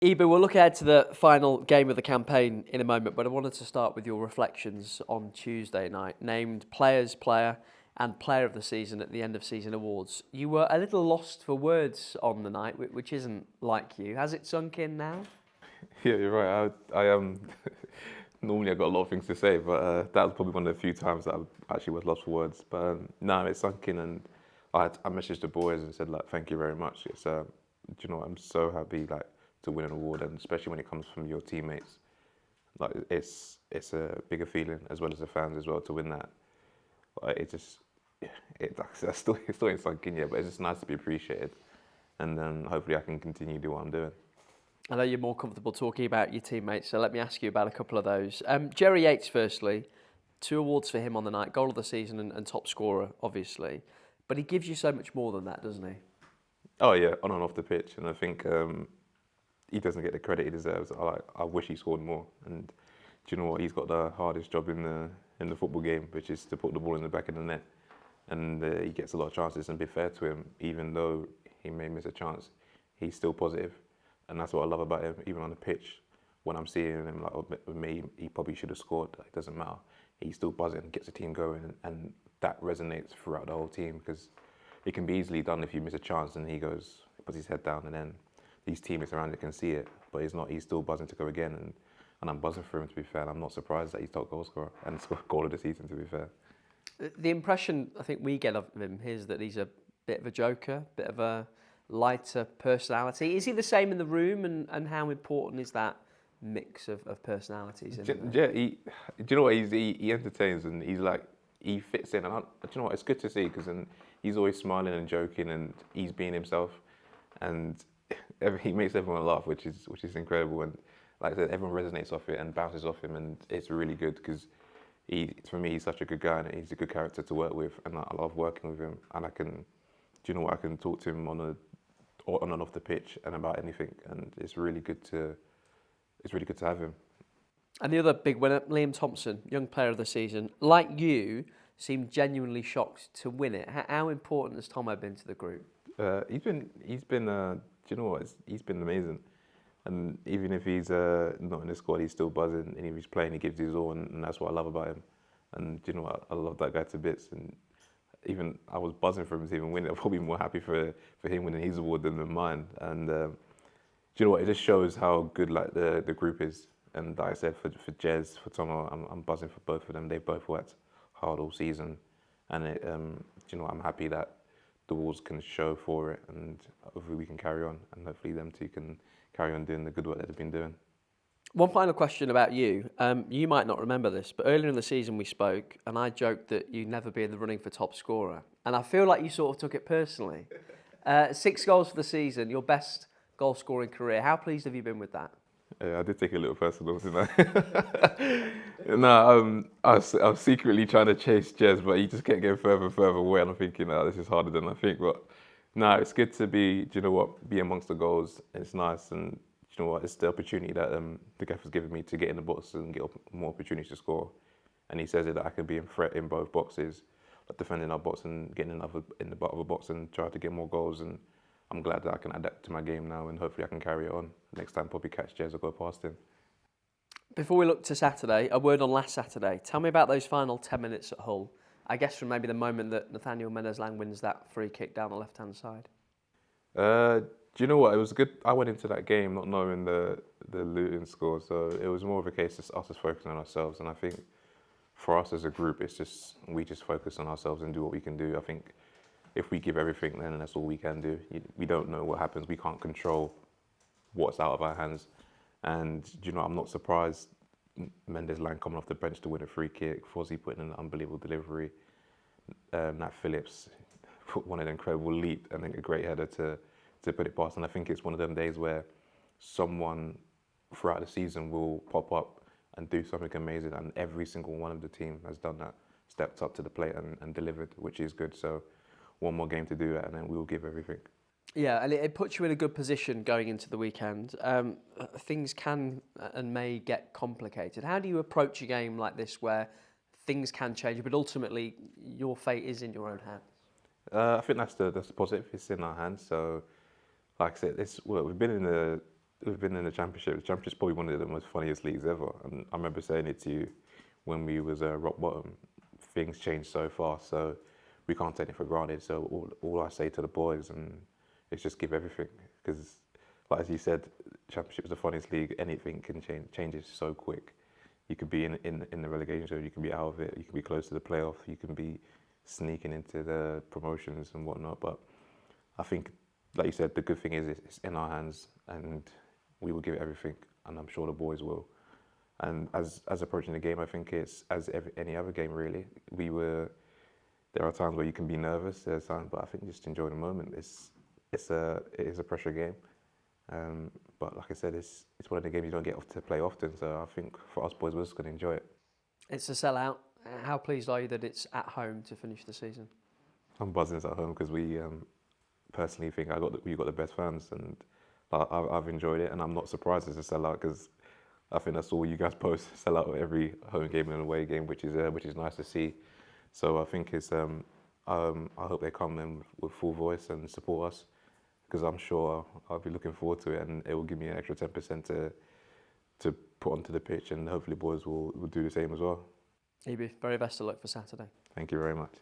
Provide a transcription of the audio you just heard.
Ebou, we'll look ahead to the final game of the campaign in a moment, but I wanted to start with your reflections on Tuesday night. Named Players' Player and Player of the Season at the end of season awards. You were a little lost for words on the night, which isn't like you. Has it sunk in now? Yeah, you're right. I normally I've got a lot of things to say, but that was probably one of the few times that I actually was lost for words. But no, it sunk in, and I messaged the boys and said like, thank you very much. It's do you know what, I'm so happy like to win an award, and especially when it comes from your teammates. Like it's a bigger feeling as well as the fans as well to win that. Like, I still ain't sunk in yet, but it's just nice to be appreciated, and then hopefully I can continue to do what I'm doing. I know you're more comfortable talking about your teammates, so let me ask you about a couple of those. Jerry Yates, firstly, 2 awards for him on the night, goal of the season and top scorer, obviously. But he gives you so much more than that, doesn't he? Oh yeah, on and off the pitch, and I think he doesn't get the credit he deserves. I wish he scored more, and do you know what? He's got the hardest job in the football game, which is to put the ball in the back of the net, and he gets a lot of chances. And be fair to him, even though he may miss a chance, he's still positive. And that's what I love about him, even on the pitch. When I'm seeing him, like with me, he probably should have scored. It doesn't matter. He's still buzzing, gets the team going, and that resonates throughout the whole team, because it can be easily done if you miss a chance and he puts his head down, and then these teammates around it can see it, but he's not. He's still buzzing to go again, and I'm buzzing for him, to be fair. And I'm not surprised that he's top goal scorer and scored goal of the season, to be fair. The impression I think we get of him is that he's a bit of a joker, bit of a lighter personality. Is he the same in the room, and how important is that mix of personalities? Do you know what? He entertains, and he fits in. And do you know what? It's good to see, because he's always smiling and joking, and he's being himself, and he makes everyone laugh, which is incredible. And like I said, everyone resonates off it and bounces off him, and it's really good, because for me, he's such a good guy, and he's a good character to work with, and I love working with him. And do you know what? I can talk to him on and off the pitch and about anything, and it's really good to have him. And the other big winner, Liam Thompson, Young Player of the Season, like you, seemed genuinely shocked to win it. How important has Tomo been to the group? He's been. Do you know what? He's been amazing, and even if he's not in the squad, he's still buzzing. And if he's playing, he gives his all, and that's what I love about him. And do you know what? I love that guy to bits. And even I was buzzing for him to even win it. I'm probably more happy for him winning his award than mine. And do you know what? It just shows how good like the group is. And like I said, for Jez, for Tomo, I'm buzzing for both of them. They both worked hard all season, and do you know what? I'm happy that the awards can show for it, and hopefully we can carry on, and hopefully them two can carry on doing the good work that they've been doing. One final question about you. You might not remember this, but earlier in the season we spoke, and I joked that you'd never be in the running for top scorer. And I feel like you sort of took it personally. 6 goals for the season, your best goal scoring career. How pleased have you been with that? Yeah, I did take it a little personal, didn't I? No, I was secretly trying to chase Jez, but he just kept getting further and further away, and I'm thinking, this is harder than I think. But no, it's good to be, do you know what, be amongst the goals. It's nice, and do you know what, it's the opportunity that the gaffer's given me to get in the box and get more opportunities to score. And he says it that I can be in threat in both boxes, like defending our box and getting in the butt of a box and try to get more goals. And I'm glad that I can adapt to my game now, and hopefully I can carry it on. Next time, probably catch Jez or go past him. Before we look to Saturday, a word on last Saturday. Tell me about those final 10 minutes at Hull. I guess from maybe the moment that Nathaniel Menez-Lang wins that free kick down the left-hand side. Do you know what? It was good. I went into that game not knowing the Luton score, so it was more of a case of us just focusing on ourselves. And I think for us as a group, we just focus on ourselves and do what we can do. I think if we give everything, then that's all we can do. We don't know what happens. We can't control what's out of our hands. And you know, I'm not surprised Mendes-Lang coming off the bench to win a free kick, Fozzie putting in an unbelievable delivery, Nat Phillips put one an incredible leap and then a great header to put it past. And I think it's one of them days where someone throughout the season will pop up and do something amazing, and every single one of the team has done that, stepped up to the plate and delivered, which is good. So one more game to do that, and then we'll give everything. Yeah, and it puts you in a good position going into the weekend. Things can and may get complicated. How do you approach a game like this where things can change, but ultimately your fate is in your own hands? I think that's the positive. It's in our hands. So, like I said, we've been in we've been in the Championship. The Championship's probably one of the most funniest leagues ever. And I remember saying it to you when we was rock bottom. Things change so fast, so we can't take it for granted. So all I say to the boys is just give everything, because, like as you said, Championship is the funniest league. Anything can change. Changes so quick. You could be in the relegation zone. You can be out of it. You can be close to the playoff. You can be sneaking into the promotions and whatnot. But I think, like you said, the good thing is it's in our hands, and we will give it everything, and I'm sure the boys will. And as approaching the game, I think it's as any other game really. There are times where you can be nervous, there's times, but I think just enjoy the moment. It is a pressure game, but like I said, it's one of the games you don't get to play often. So I think for us boys, we're just going to enjoy it. It's a sellout. How pleased are you that it's at home to finish the season? I'm buzzing it's at home because we personally think we got the best fans, and I've enjoyed it, and I'm not surprised it's a sellout because I think that's all you guys post, sell out every home game and away game, which is nice to see. So I think it's I hope they come in with full voice and support us, because I'm sure I'll be looking forward to it, and it will give me an extra 10% to put onto the pitch, and hopefully boys will do the same as well. Ebou, very best of luck for Saturday. Thank you very much.